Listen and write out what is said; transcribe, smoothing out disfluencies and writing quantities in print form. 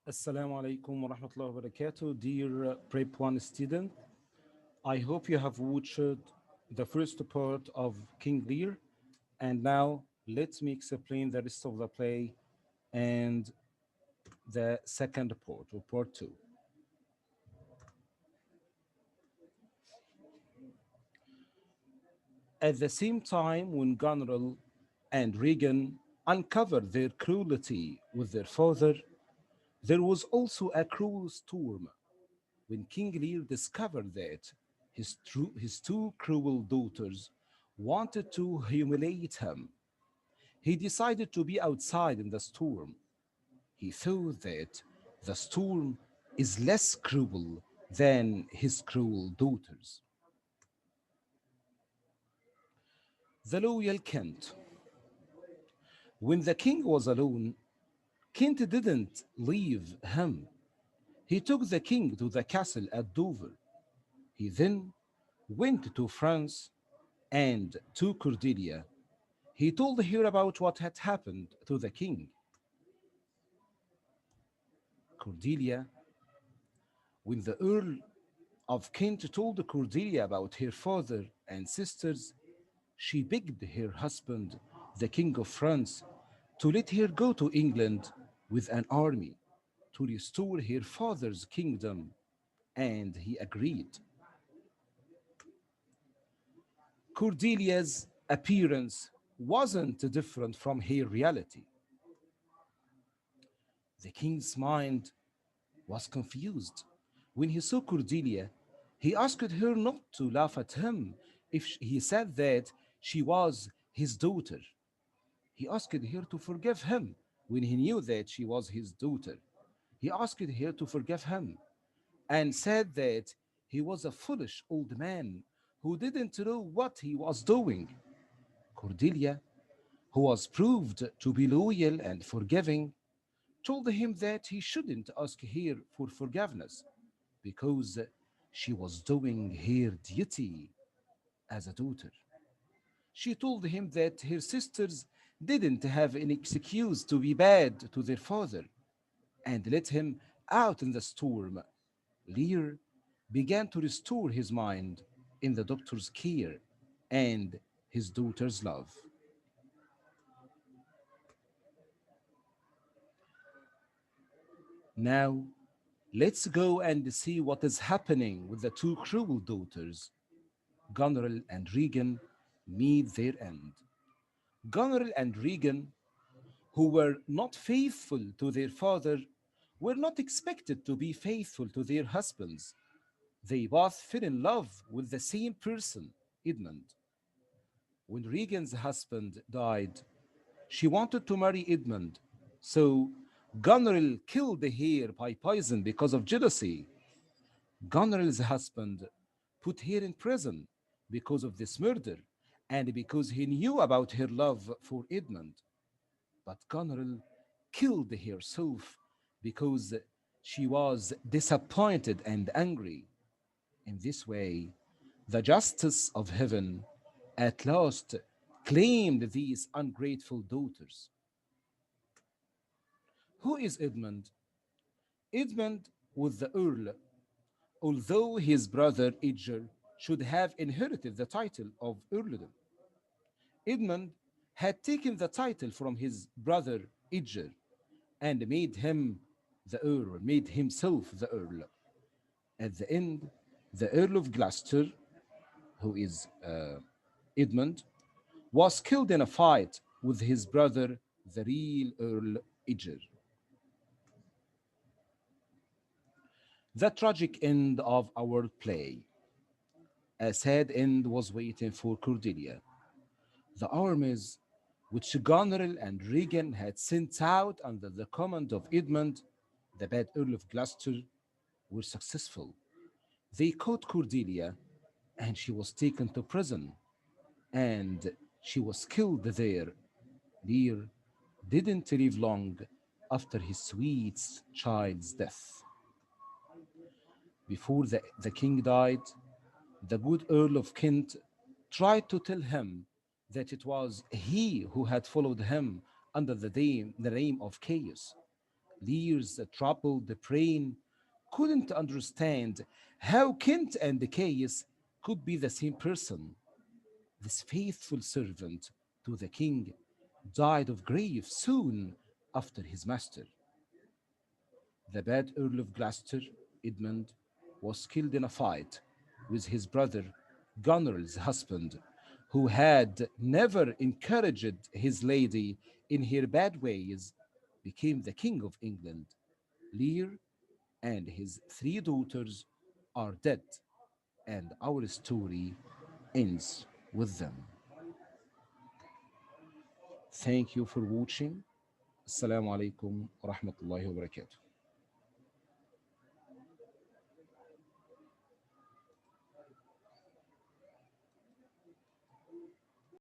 Assalamu alaikum wa rahmatullahi wa barakatuh. Dear Prep 1 student, I hope you have watched the first part of King Lear, and now let me explain the rest of the play and the second part, or part 2. At the same time, when Goneril and Regan uncovered their cruelty with their father, there was also a cruel storm when King Lear discovered that his two cruel daughters wanted to humiliate him. He decided to be outside in the storm. He thought that the storm is less cruel than his cruel daughters. The loyal Kent. When the king was alone, Kent didn't leave him. He took the king to the castle at Dover. He then went to France and to Cordelia. He told her about what had happened to the king. Cordelia, when the Earl of Kent told Cordelia about her father and sisters, she begged her husband, the King of France, to let her go to England with an army to restore her father's kingdom, and he agreed. Cordelia's appearance wasn't different from her reality. The king's mind was confused. When he saw Cordelia, he asked her not to laugh at him if he said that she was his daughter. He asked her to forgive him when he knew that she was his daughter. He asked her to forgive him and said that he was a foolish old man who didn't know what he was doing. Cordelia, who was proved to be loyal and forgiving, told him that he shouldn't ask her for forgiveness because she was doing her duty as a daughter. She told him that her sisters didn't have any excuse to be bad to their father and let him out in the storm. Lear began to restore his mind in the doctor's care and his daughter's love. Now, let's go and see what is happening with the two cruel daughters. Goneril and Regan meet their end. Goneril and Regan, who were not faithful to their father, were not expected to be faithful to their husbands. They both fell in love with the same person, Edmund. When Regan's husband died, she wanted to marry Edmund, so Goneril killed her by poison because of jealousy. Goneril's husband put her in prison because of this murder and because he knew about her love for Edmund. But Goneril killed herself because she was disappointed and angry. In this way, the justice of heaven at last claimed these ungrateful daughters. Who is Edmund? Edmund was the Earl, although his brother Edgar should have inherited the title of earldom. Edmund had taken the title from his brother Edgar and made him the Earl, made himself the Earl. At the end, the Earl of Gloucester, who is Edmund, was killed in a fight with his brother, the real Earl Edgar. The tragic end of our play. A sad end was waiting for Cordelia. The armies which Goneril and Regan had sent out under the command of Edmund, the bad Earl of Gloucester, were successful. They caught Cordelia and she was taken to prison and she was killed there. Lear didn't live long after his sweet child's death. Before the king died, the good Earl of Kent tried to tell him that it was he who had followed him under the name of Chaos. Lear's troubled brain couldn't understand how Kent and Caius could be the same person. This faithful servant to the king died of grief soon after his master. The bad Earl of Gloucester, Edmund, was killed in a fight with his brother, Goneril's husband, who had never encouraged his lady in her bad ways, became the king of England. Lear and his three daughters are dead, and our story ends with them. Thank you for watching. Assalamu alaikum wa rahmatullahi wa barakatuh.